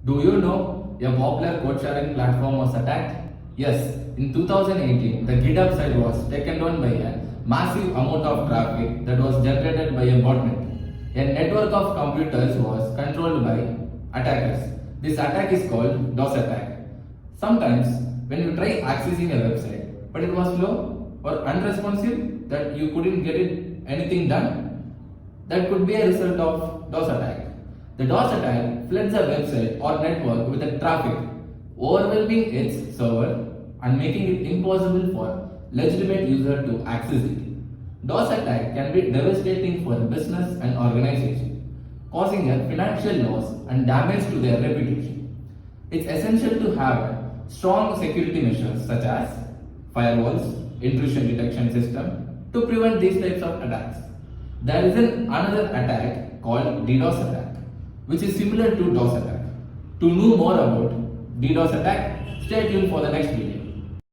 Do you know a popular code sharing platform was attacked? Yes, in 2018, the GitHub site was taken down by a massive amount of traffic that was generated by a botnet. A network of computers was controlled by attackers. This attack is called DoS attack. Sometimes, when you try accessing a website, but it was slow or unresponsive, that you couldn't get anything done, that could be a result of DoS attack. The DoS attack floods a website or network with the traffic, overwhelming its server and making it impossible for legitimate user to access it. DoS attack can be devastating for a business and organization, causing a financial loss and damage to their reputation. It's essential to have strong security measures such as firewalls, intrusion detection system to prevent these types of attacks. There is another attack called DDoS attack, which is similar to DoS attack. To know more about DDoS attack, stay tuned for the next video.